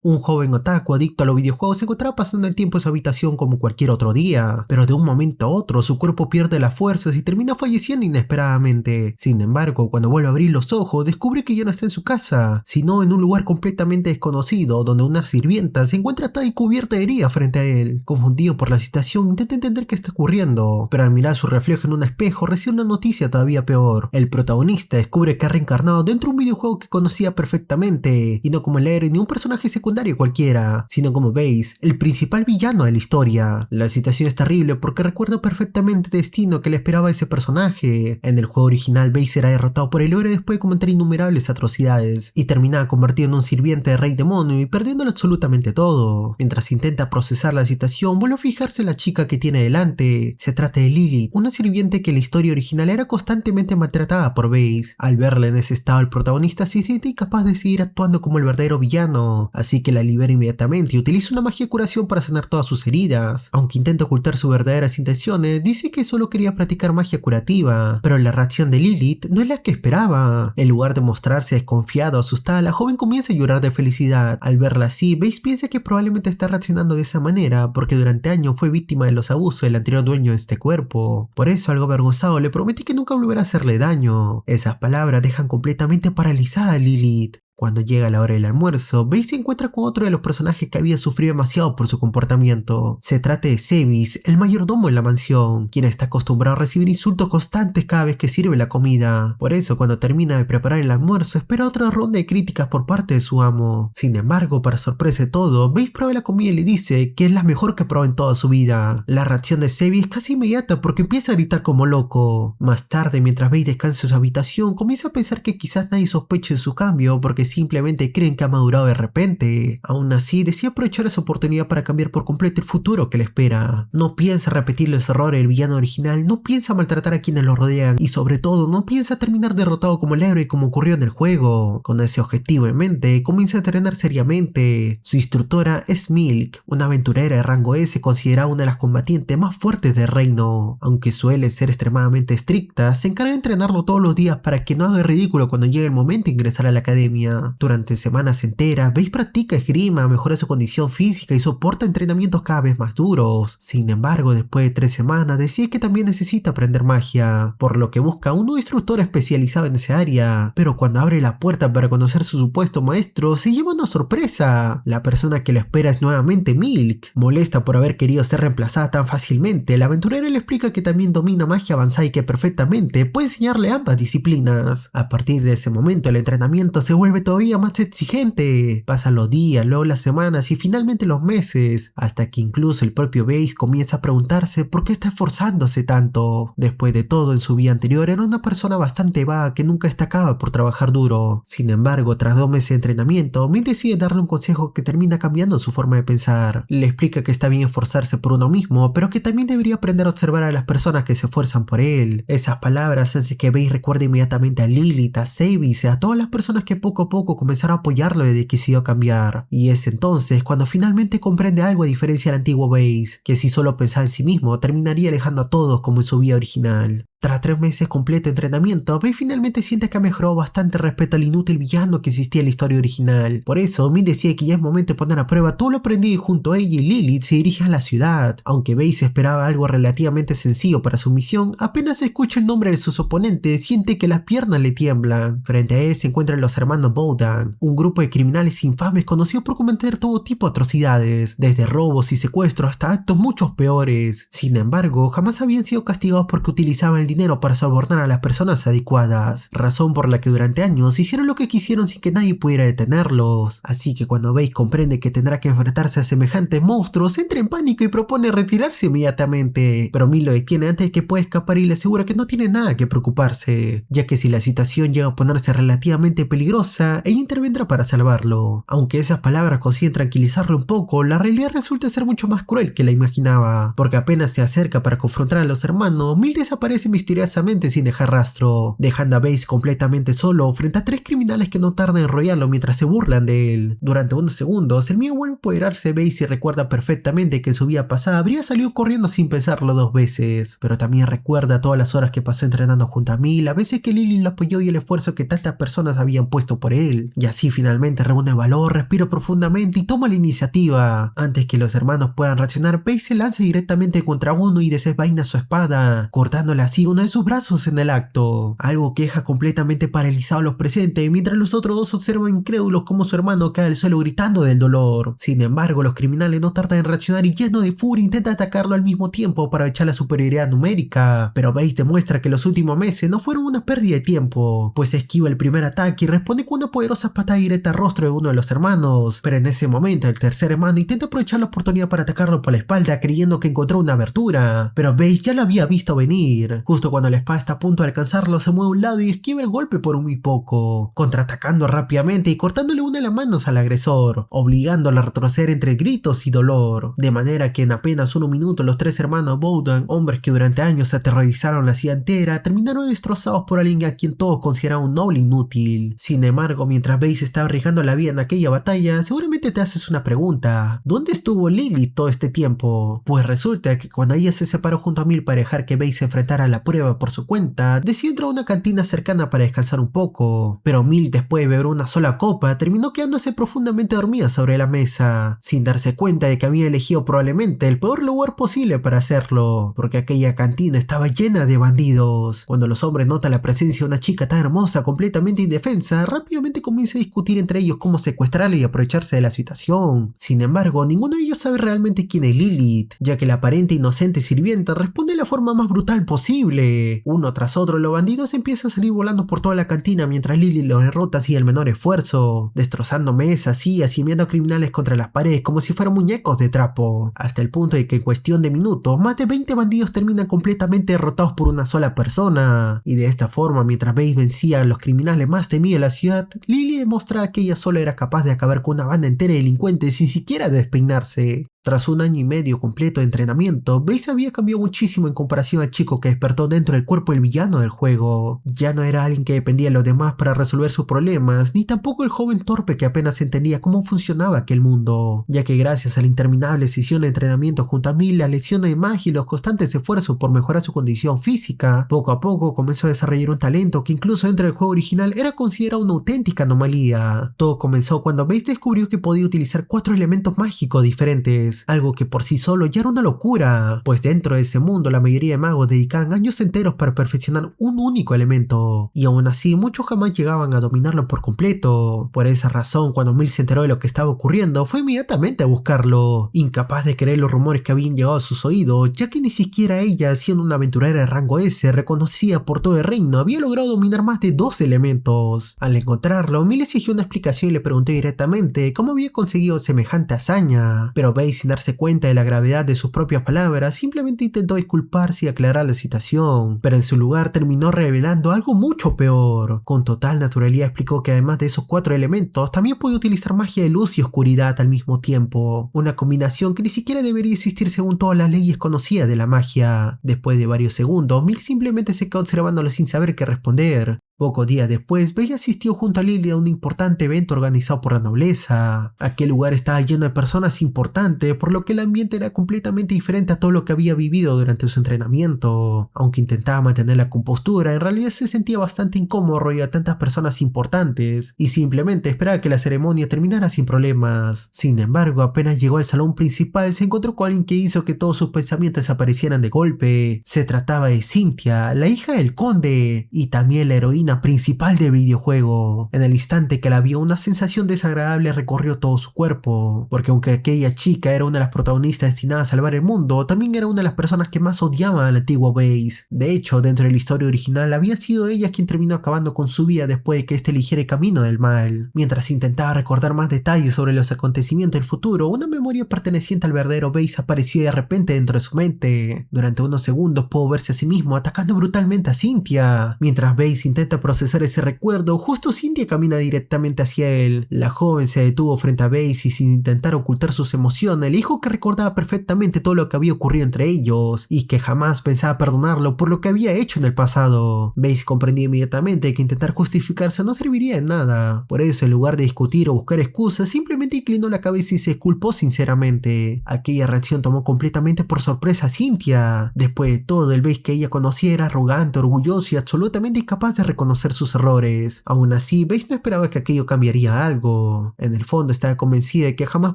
Un joven otaku adicto a los videojuegos se encontraba pasando el tiempo en su habitación como cualquier otro día, pero de un momento a otro su cuerpo pierde las fuerzas y termina falleciendo inesperadamente. Sin embargo, cuando vuelve a abrir los ojos, descubre que ya no está en su casa, sino en un lugar completamente desconocido, donde una sirvienta se encuentra atada y cubierta de heridas frente a él. Confundido por la situación, intenta entender qué está ocurriendo, pero al mirar su reflejo en un espejo recibe una noticia todavía peor. El protagonista descubre que ha reencarnado dentro de un videojuego que conocía perfectamente, y no como el héroe ni un personaje secundario cualquiera, sino como Base, el principal villano de la historia. La situación es terrible porque recuerda perfectamente el destino que le esperaba a ese personaje. En el juego original, Base era derrotado por el héroe después de cometer innumerables atrocidades y terminaba convertido en un sirviente de Rey Demonio y perdiéndolo absolutamente todo. Mientras intenta procesar la situación, vuelve a fijarse en la chica que tiene delante. Se trata de Lilith, una sirviente que en la historia original era constantemente maltratada por Base. Al verla en ese estado, el protagonista se siente incapaz de seguir actuando como el verdadero villano, así que la libera inmediatamente y utiliza una magia de curación para sanar todas sus heridas. Aunque intenta ocultar sus verdaderas intenciones, dice que solo quería practicar magia curativa, pero la reacción de Lilith no es la que esperaba. En lugar de mostrarse desconfiada o asustada, la joven comienza a llorar de felicidad. Al verla así, Base piensa que probablemente está reaccionando de esa manera porque durante años fue víctima de los abusos del anterior dueño de este cuerpo. Por eso, algo avergonzado, le promete que nunca volverá a hacerle daño. Esas palabras dejan completamente paralizada a Lilith. Cuando llega la hora del almuerzo, Base se encuentra con otro de los personajes que había sufrido demasiado por su comportamiento. Se trata de Sevis, el mayordomo en la mansión, quien está acostumbrado a recibir insultos constantes cada vez que sirve la comida. Por eso, cuando termina de preparar el almuerzo, espera otra ronda de críticas por parte de su amo. Sin embargo, para sorpresa de todo, Base prueba la comida y le dice que es la mejor que probó en toda su vida. La reacción de Sevis es casi inmediata porque empieza a gritar como loco. Más tarde, mientras Base descansa en su habitación, comienza a pensar que quizás nadie sospeche de su cambio porque simplemente creen que ha madurado de repente. Aún así, decide aprovechar esa oportunidad para cambiar por completo el futuro que le espera. No piensa repetir los errores del villano original, no piensa maltratar a quienes lo rodean y sobre todo no piensa terminar derrotado como el héroe como ocurrió en el juego. Con ese objetivo en mente, comienza a entrenar seriamente. Su instructora es Milk, una aventurera de rango S considerada una de las combatientes más fuertes del reino. Aunque suele ser extremadamente estricta, se encarga de entrenarlo todos los días para que no haga ridículo cuando llegue el momento de ingresar a la academia. Durante semanas enteras, Base practica esgrima, mejora su condición física y soporta entrenamientos cada vez más duros. Sin embargo, después de 3 semanas, decide que también necesita aprender magia, por lo que busca un nuevo instructor especializado en esa área. Pero cuando abre la puerta para conocer su supuesto maestro, se lleva una sorpresa. La persona que lo espera es nuevamente Milk. Molesta por haber querido ser reemplazada tan fácilmente, la aventurera le explica que también domina magia avanzada y que perfectamente puede enseñarle ambas disciplinas. A partir de ese momento, el entrenamiento se vuelve todavía más exigente. Pasan los días, luego las semanas y finalmente los meses, hasta que incluso el propio Base comienza a preguntarse por qué está esforzándose tanto. Después de todo, en su vida anterior era una persona bastante vaga que nunca destacaba por trabajar duro. Sin embargo, tras 2 meses de entrenamiento, Milk decide darle un consejo que termina cambiando su forma de pensar. Le explica que está bien esforzarse por uno mismo, pero que también debería aprender a observar a las personas que se esfuerzan por él. Esas palabras hacen que Base recuerde inmediatamente a Lilith, a Sevis y a todas las personas que poco a poco comenzaron a apoyarlo desde que decidió cambiar. Y es entonces cuando finalmente comprende algo a diferencia del antiguo Base, que si solo pensaba en sí mismo, terminaría alejando a todos como en su vida original. Tras 3 meses completo de entrenamiento, Base finalmente siente que ha mejorado bastante respecto al inútil villano que existía en la historia original. Por eso, Milk decide que ya es momento de poner a prueba todo lo aprendido y junto a ella y Lilith se dirige a la ciudad. Aunque Base esperaba algo relativamente sencillo para su misión, apenas escucha el nombre de sus oponentes, siente que las piernas le tiemblan. Frente a él se encuentran los hermanos Bowden, un grupo de criminales infames conocidos por cometer todo tipo de atrocidades, desde robos y secuestros hasta actos muchos peores. Sin embargo, jamás habían sido castigados porque utilizaban el dinero para sobornar a las personas adecuadas, razón por la que durante años hicieron lo que quisieron sin que nadie pudiera detenerlos. Así que cuando Base comprende que tendrá que enfrentarse a semejantes monstruos, entra en pánico y propone retirarse inmediatamente, pero Milk lo detiene antes de que pueda escapar y le asegura que no tiene nada que preocuparse, ya que si la situación llega a ponerse relativamente peligrosa, ella intervendrá para salvarlo. Aunque esas palabras consiguen tranquilizarlo un poco, la realidad resulta ser mucho más cruel que la imaginaba, porque apenas se acerca para confrontar a los hermanos, Milk desaparece misteriosamente sin dejar rastro, dejando a Base completamente solo frente a 3 criminales que no tardan en enrollarlo mientras se burlan de él. Durante unos segundos, el miedo vuelve a apoderarse de Base y recuerda perfectamente que en su vida pasada habría salido corriendo sin pensarlo 2 veces, pero también recuerda todas las horas que pasó entrenando junto a Mil, las veces que Lily lo apoyó y el esfuerzo que tantas personas habían puesto por él, y así finalmente reúne valor, respira profundamente y toma la iniciativa. Antes que los hermanos puedan reaccionar, Base se lanza directamente contra uno y desenvaina su espada, cortándole así uno de sus brazos en el acto, algo que deja completamente paralizado a los presentes, mientras los otros dos observan incrédulos como su hermano cae al suelo gritando del dolor. Sin embargo, los criminales no tardan en reaccionar y lleno de furia intenta atacarlo al mismo tiempo para echar la superioridad numérica, pero Base demuestra que los últimos meses no fueron una pérdida de tiempo, pues esquiva el primer ataque y responde con una poderosa patada directa al rostro de uno de los hermanos, pero en ese momento el tercer hermano intenta aprovechar la oportunidad para atacarlo por la espalda creyendo que encontró una abertura, pero Base ya lo había visto venir. Justo cuando la espada está a punto de alcanzarlo, se mueve a un lado y esquiva el golpe por muy poco, contraatacando rápidamente y cortándole una de las manos al agresor, obligándolo a retroceder entre gritos y dolor, de manera que en apenas 1 minuto los 3 hermanos Bowden, hombres que durante años aterrorizaron la ciudad entera, terminaron destrozados por alguien a quien todos consideraban un noble inútil. Sin embargo, mientras Base estaba arriesgando la vida en aquella batalla, seguramente te haces una pregunta: ¿dónde estuvo Lily todo este tiempo? Pues resulta que cuando ella se separó junto a Mil para dejar que Base se enfrentara a la prueba por su cuenta, decidió entrar a una cantina cercana para descansar un poco, pero Mil, después de beber una sola copa, terminó quedándose profundamente dormida sobre la mesa, sin darse cuenta de que había elegido probablemente el peor lugar posible para hacerlo, porque aquella cantina estaba llena de bandidos. Cuando los hombres notan la presencia de una chica tan hermosa completamente indefensa, rápidamente comienza a discutir entre ellos cómo secuestrarla y aprovecharse de la situación. Sin embargo, ninguno de ellos sabe realmente quién es Lilith, ya que la aparente inocente sirvienta responde de la forma más brutal posible. Uno tras otro, los bandidos empiezan a salir volando por toda la cantina mientras Lilith los derrota sin el menor esfuerzo, destrozando mesas, sillas y enviando a criminales contra las paredes como si fueran muñecos de trapo, hasta el punto de que en cuestión de minutos, más de 20 bandidos terminan completamente derrotados por una sola persona. Y de esta forma, mientras Base vencía a los criminales más temidos de la ciudad, Lily demostraba que ella solo era capaz de acabar con una banda entera de delincuentes sin siquiera despeinarse. Tras 1 año y medio completo de entrenamiento, Base había cambiado muchísimo en comparación al chico que despertó dentro del cuerpo del villano del juego. Ya no era alguien que dependía de los demás para resolver sus problemas, ni tampoco el joven torpe que apenas entendía cómo funcionaba aquel mundo, ya que gracias a la interminable sesión de entrenamiento junto a Mil, las lecciones de magia y los constantes esfuerzos por mejorar su condición física, poco a poco comenzó a desarrollar un talento que incluso dentro del juego original era considerado una auténtica anomalía. Todo comenzó cuando Base descubrió que podía utilizar 4 elementos mágicos diferentes, algo que por sí solo ya era una locura, pues dentro de ese mundo la mayoría de magos dedicaban años enteros para perfeccionar un único elemento, y aún así muchos jamás llegaban a dominarlo por completo. Por esa razón, cuando Mil se enteró de lo que estaba ocurriendo, fue inmediatamente a buscarlo, incapaz de creer los rumores que habían llegado a sus oídos, ya que ni siquiera ella, siendo una aventurera de rango S, reconocida por todo el reino, había logrado dominar más de 2 elementos. Al encontrarlo, Mil exigió una explicación y le preguntó directamente cómo había conseguido semejante hazaña, pero Base, sin darse cuenta de la gravedad de sus propias palabras, simplemente intentó disculparse y aclarar la situación, pero en su lugar terminó revelando algo mucho peor. Con total naturalidad explicó que además de esos 4 elementos, también puede utilizar magia de luz y oscuridad al mismo tiempo, una combinación que ni siquiera debería existir según todas las leyes conocidas de la magia. Después de varios segundos, Mil simplemente se quedó observándolo sin saber qué responder. Pocos días después, Base asistió junto a Lily a un importante evento organizado por la nobleza. Aquel lugar estaba lleno de personas importantes, por lo que el ambiente era completamente diferente a todo lo que había vivido durante su entrenamiento. Aunque intentaba mantener la compostura, en realidad se sentía bastante incómodo rodeado de tantas personas importantes, y simplemente esperaba que la ceremonia terminara sin problemas. Sin embargo, apenas llegó al salón principal, se encontró con alguien que hizo que todos sus pensamientos desaparecieran de golpe. Se trataba de Cynthia, la hija del conde, y también la heroína principal del videojuego. En el instante que la vio, una sensación desagradable recorrió todo su cuerpo, porque aunque aquella chica era una de las protagonistas destinadas a salvar el mundo, también era una de las personas que más odiaban al antiguo Base. De hecho, dentro de la historia original, había sido ella quien terminó acabando con su vida después de que éste eligiera el camino del mal. Mientras intentaba recordar más detalles sobre los acontecimientos del futuro, una memoria perteneciente al verdadero Base apareció de repente dentro de su mente. Durante unos segundos pudo verse a sí mismo atacando brutalmente a Cynthia. Mientras Base intenta procesar ese recuerdo, justo Cynthia camina directamente hacia él. La joven se detuvo frente a Base y, sin intentar ocultar sus emociones, le dijo que recordaba perfectamente todo lo que había ocurrido entre ellos y que jamás pensaba perdonarlo por lo que había hecho en el pasado. Base comprendió inmediatamente que intentar justificarse no serviría de nada. Por eso, en lugar de discutir o buscar excusas, simplemente inclinó la cabeza y se disculpó sinceramente. Aquella reacción tomó completamente por sorpresa a Cynthia. Después de todo, el Base que ella conocía era arrogante, orgulloso y absolutamente incapaz de reconocer sus errores. Aún así, Base no esperaba que aquello cambiaría algo. En el fondo estaba convencida de que jamás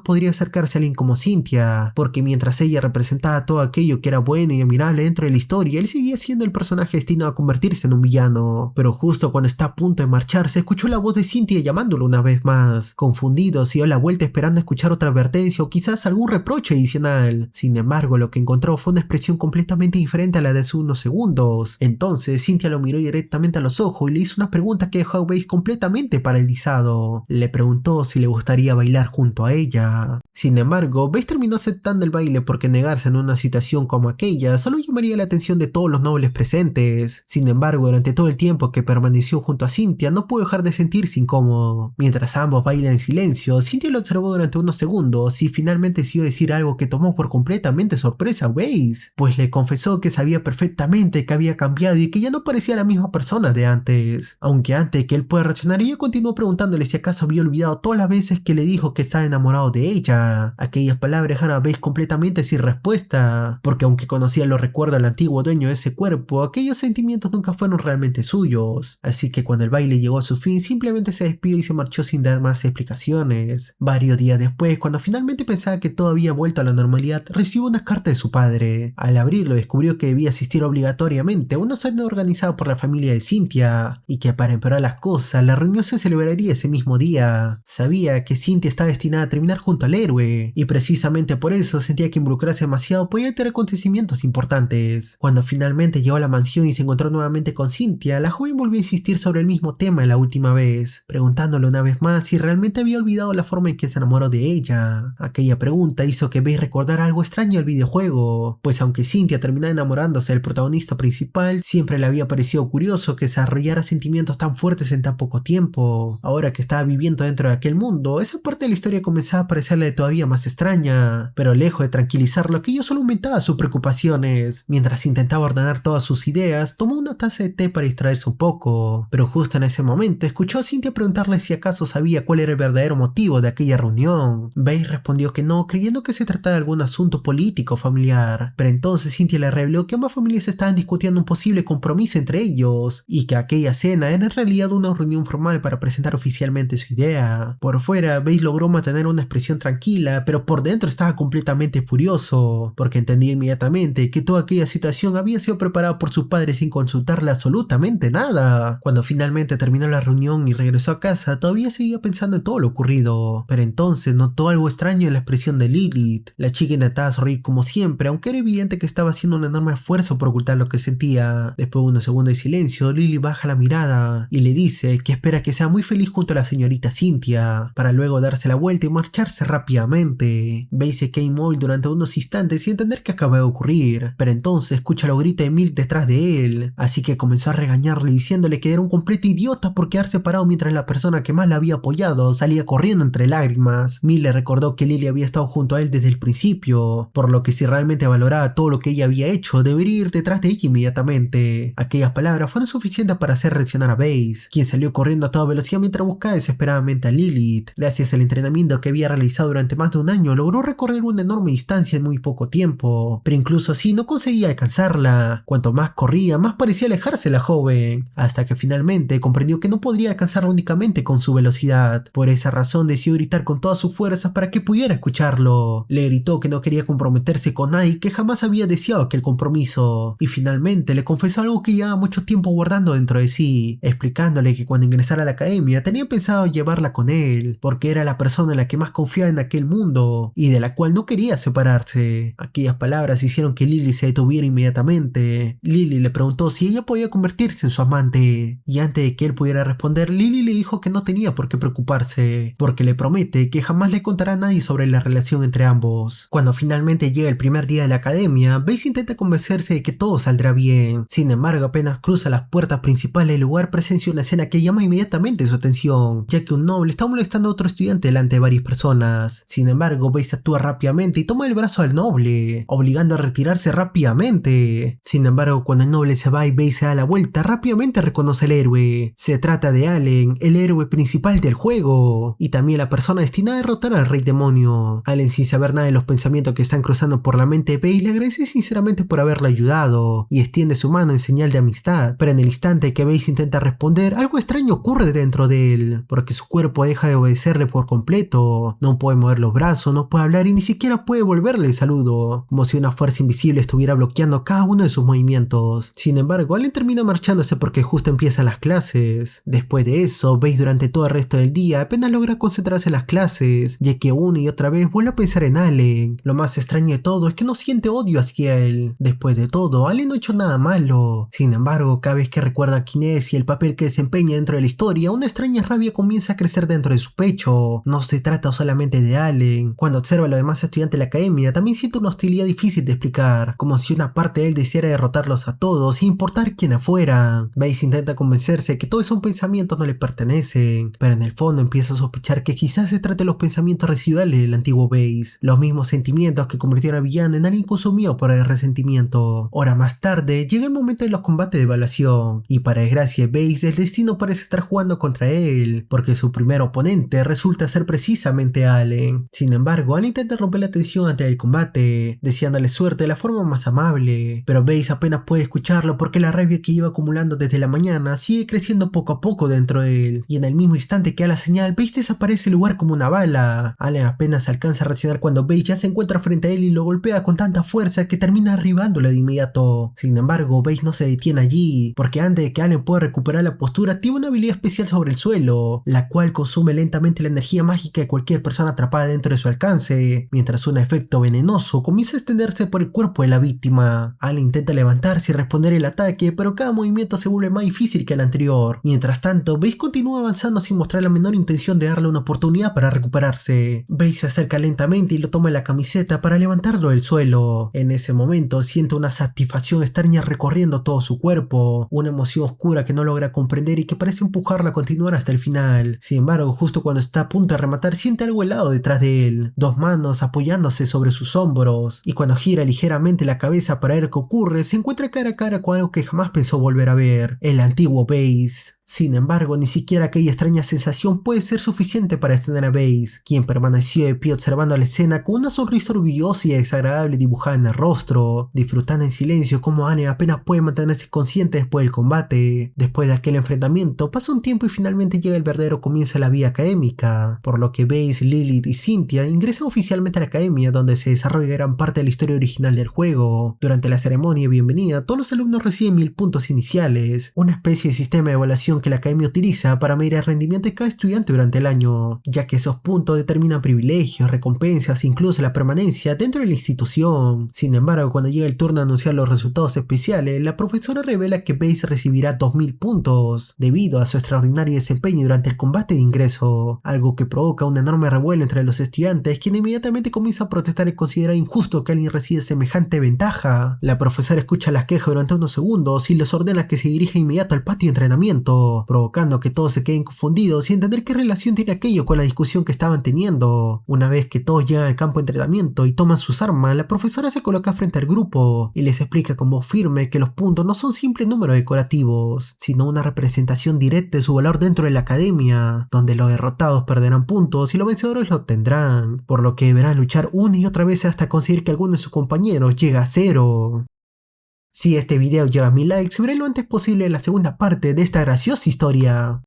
podría acercarse a alguien como Cynthia, porque mientras ella representaba todo aquello que era bueno y admirable dentro de la historia, él seguía siendo el personaje destinado a convertirse en un villano. Pero justo cuando está a punto de marchar, se escuchó la voz de Cynthia llamándolo una vez más. Confundido, se dio la vuelta esperando escuchar otra advertencia o quizás algún reproche adicional. Sin embargo, lo que encontró fue una expresión completamente diferente a la de hace unos segundos. Entonces, Cynthia lo miró directamente a los ojos y le hizo una pregunta que dejó a Base completamente paralizado. Le preguntó si le gustaría bailar junto a ella. Sin embargo, Base terminó aceptando el baile porque negarse en una situación como aquella solo llamaría la atención de todos los nobles presentes. Sin embargo, durante todo el tiempo que permaneció junto a Cynthia, no pudo dejar de sentirse incómodo. Mientras ambos bailan en silencio, Cynthia lo observó durante unos segundos y finalmente decidió decir algo que tomó por completamente sorpresa a Base, pues le confesó que sabía perfectamente que había cambiado y que ya no parecía la misma persona de antes. Aunque antes de que él pueda reaccionar, ella continuó preguntándole si acaso había olvidado todas las veces que le dijo que estaba enamorado de ella. Aquellas palabras dejaron a Base completamente sin respuesta, porque aunque conocía los recuerdos del antiguo dueño de ese cuerpo, aquellos sentimientos nunca fueron realmente suyos. Así que cuando el baile llegó a su fin, simplemente se despidió y se marchó sin dar más explicaciones. Varios días después, cuando finalmente pensaba que todo había vuelto a la normalidad, recibió una carta de su padre. Al abrirlo, descubrió que debía asistir obligatoriamente a una cena organizada por la familia de Cynthia, y que para empeorar las cosas, la reunión se celebraría ese mismo día. Sabía que Cynthia estaba destinada a terminar junto al héroe, y precisamente por eso sentía que involucrarse demasiado podía tener acontecimientos importantes. Cuando finalmente llegó a la mansión y se encontró nuevamente con Cynthia, la joven volvió a insistir sobre el mismo tema de la última vez, preguntándole una vez más si realmente había olvidado la forma en que se enamoró de ella. Aquella pregunta hizo que Base recordara algo extraño del videojuego, pues aunque Cynthia terminara enamorándose del protagonista principal, siempre le había parecido curioso que desarrollara sentimientos tan fuertes en tan poco tiempo. Ahora que estaba viviendo dentro de aquel mundo, esa parte de la historia comenzaba a parecerle todavía más extraña, pero lejos de tranquilizarlo, aquello solo aumentaba sus preocupaciones. Mientras intentaba ordenar todas sus ideas, tomó una taza de té para distraerse un poco, pero justo en ese momento escuchó a Cynthia preguntarle si acaso sabía cuál era el verdadero motivo de aquella reunión. Base respondió que no, creyendo que se trataba de algún asunto político o familiar, pero entonces Cynthia le reveló que ambas familias estaban discutiendo un posible compromiso entre ellos, y que aquella cena era en realidad una reunión formal para presentar oficialmente su idea. Por fuera, Base logró mantener una expresión tranquila, pero por dentro estaba completamente furioso, porque entendía inmediatamente que toda aquella situación había sido preparada por su padre sin consultarle absolutamente nada. Cuando finalmente terminó la reunión y regresó a casa, todavía seguía pensando en todo lo ocurrido, pero entonces notó algo extraño en la expresión de Lilith. La chica intentaba sonreír como siempre, aunque era evidente que estaba haciendo un enorme esfuerzo por ocultar lo que sentía. Después de unos segundos de silencio, Lilith baja la mirada y le dice que espera que sea muy feliz junto a la señorita Cynthia, para luego darse la vuelta y marcharse rápidamente. Base se queda inmóvil durante unos instantes sin entender qué acaba de ocurrir, pero entonces escucha los gritos de Milk detrás de él, así que comenzó a regañarle diciéndole que era un completo idiota por quedarse parado mientras la persona que más la había apoyado salía corriendo entre lágrimas. Milk le recordó que Lily había estado junto a él desde el principio, por lo que si realmente valoraba todo lo que ella había hecho, debería ir detrás de ella inmediatamente. Aquellas palabras fueron suficientes para hacer reaccionar a Base, quien salió corriendo a toda velocidad mientras buscaba desesperadamente a Lilith. Gracias al entrenamiento que había realizado durante más de un año, logró recorrer una enorme distancia en muy poco tiempo, pero incluso así no conseguía alcanzarla. Cuanto más corría, más parecía alejarse la joven, hasta que finalmente comprendió que no podría alcanzarla únicamente con su velocidad. Por esa razón decidió gritar con todas sus fuerzas para que pudiera escucharlo. Le gritó que no quería comprometerse con nadie y que jamás había deseado aquel compromiso, y finalmente le confesó algo que llevaba mucho tiempo guardando dentro de sí, explicándole que cuando ingresara a la academia tenía pensado llevarla con él, porque era la persona en la que más confiaba en aquel mundo y de la cual no quería separarse. Aquellas palabras hicieron que Lily se detuviera inmediatamente. Lily le preguntó si ella podía convertirse en su amante, y antes de que él pudiera responder, Lily le dijo que no tenía por qué preocuparse, porque le promete promete que jamás le contará a nadie sobre la relación entre ambos. Cuando finalmente llega el primer día de la academia, Base intenta convencerse de que todo saldrá bien. Sin embargo, apenas cruza las puertas principales del lugar, presencia una escena que llama inmediatamente su atención, ya que un noble está molestando a otro estudiante delante de varias personas. Sin embargo, Base actúa rápidamente y toma el brazo al noble, obligando a retirarse rápidamente. Sin embargo, cuando el noble se va y Base se da la vuelta, rápidamente reconoce al héroe. Se trata de Allen, el héroe principal del juego, y también la persona destinada a derrotar al rey demonio. Allen, sin saber nada de los pensamientos que están cruzando por la mente de Base, le agradece sinceramente por haberle ayudado, y extiende su mano en señal de amistad, pero en el instante que Base intenta responder, algo extraño ocurre dentro de él, porque su cuerpo deja de obedecerle por completo. No puede mover los brazos, no puede hablar y ni siquiera puede volverle el saludo, como si una fuerza invisible estuviera bloqueando cada uno de sus movimientos. Sin embargo, Allen termina marchándose porque justo empiezan las clases. Después de eso, Base durante todo el resto del día apenas logra concentrarse en las clases, ya que una y otra vez vuelve a pensar en Allen. Lo más extraño de todo es que no siente odio hacia él. Después de todo, Allen no ha hecho nada malo. Sin embargo, cada vez que recuerda quién es y el papel que desempeña dentro de la historia, una extraña rabia comienza a crecer dentro de su pecho. No se trata solamente de Allen. Cuando observa a los demás estudiantes de la academia, también siente una hostilidad difícil de explicar, como si una parte de él deseara derrotarlos a todos sin importar quién fuera. Base intenta convencerse que todos esos pensamientos no le pertenecen, pero en el fondo empieza a sospechar que quizás se trate de los pensamientos residuales del antiguo Base, los mismos sentimientos que convirtieron a villano en alguien consumido por el resentimiento. Horas más tarde llega el momento de los combates de evaluación, y para desgracia de Base, el destino parece estar jugando contra él, porque su primer oponente resulta ser precisamente Allen. Sin embargo, Allen intenta romper la tensión antes del combate, deseándole suerte de la forma más amable, pero Base apenas puede escucharlo porque la rabia que lleva acumulando desde la mañana sigue creciendo poco a poco dentro de él, y en el mismo instante que da la señal, Base desaparece del lugar como una bala. Allen apenas alcanza a reaccionar cuando Base ya se encuentra frente a él y lo golpea con tanta fuerza que termina derribándolo de inmediato. Sin embargo, Base no se detiene allí, porque antes de que Allen pueda recuperar la postura, tiene una habilidad especial sobre el suelo, la cual consume lentamente la energía mágica de cualquier persona atrapada dentro de su alcance, mientras un efecto venenoso comienza a extenderse por el cuerpo de la víctima. Allen intenta levantarse y responder el ataque, pero cada movimiento se vuelve más difícil que el anterior. Mientras tanto, Base continúa avanzando sin mostrar la menor intención de darle una oportunidad para recuperarse. Base se acerca lentamente y lo toma en la camiseta para levantarlo del suelo. En ese momento siente una satisfacción extraña recorriendo todo su cuerpo, una emoción oscura que no logra comprender y que parece empujarla a continuar hasta el final. Sin embargo, justo cuando está a punto de rematar, siente algo helado detrás de él, dos manos apoyándose sobre sus hombros, y cuando gira ligeramente la cabeza para ver qué ocurre, se encuentra cara a cara con algo que jamás pensó volver a ver, el antiguo Base. Sin embargo, ni siquiera aquella extraña sensación puede ser suficiente para detener a Base, quien permaneció de pie observando la escena con una sonrisa orgullosa y desagradable dibujada en el rostro, disfrutando en silencio como Anne apenas puede mantenerse consciente después del combate. Después de aquel enfrentamiento, pasa un tiempo y finalmente llega el verdadero comienzo de la vida académica, por lo que Base, Lilith y Cynthia ingresan oficialmente a la academia, donde se desarrolla gran parte de la historia original del juego. Durante la ceremonia de bienvenida, todos los alumnos reciben 1000 puntos iniciales, una especie de sistema de evaluación que la academia utiliza para medir el rendimiento de cada estudiante durante el año, ya que esos puntos determinan privilegios, recompensas e incluso la permanencia dentro de la institución. Sin embargo, cuando llega el turno de anunciar los resultados especiales, la profesora revela que Base recibirá 2000 puntos debido a su extraordinario desempeño durante el combate de ingreso, algo que provoca un enorme revuelo entre los estudiantes, quien inmediatamente comienza a protestar y considera injusto que alguien reciba semejante ventaja. La profesora escucha las quejas durante unos segundos y les ordena que se dirija inmediato al patio de entrenamiento, provocando que todos se queden confundidos y entender qué relación tiene aquello con la discusión que estaban teniendo. Una vez que todos llegan al campo de entrenamiento y toman sus armas, la profesora se coloca frente al grupo y les explica con voz firme que los puntos no son simples números decorativos, sino una representación directa de su valor dentro de la academia, donde los derrotados perderán puntos y los vencedores los obtendrán, por lo que deberán luchar una y otra vez hasta conseguir que alguno de sus compañeros llegue a 0. Si este video llega a 1000 likes, subiré lo antes posible la segunda parte de esta graciosa historia.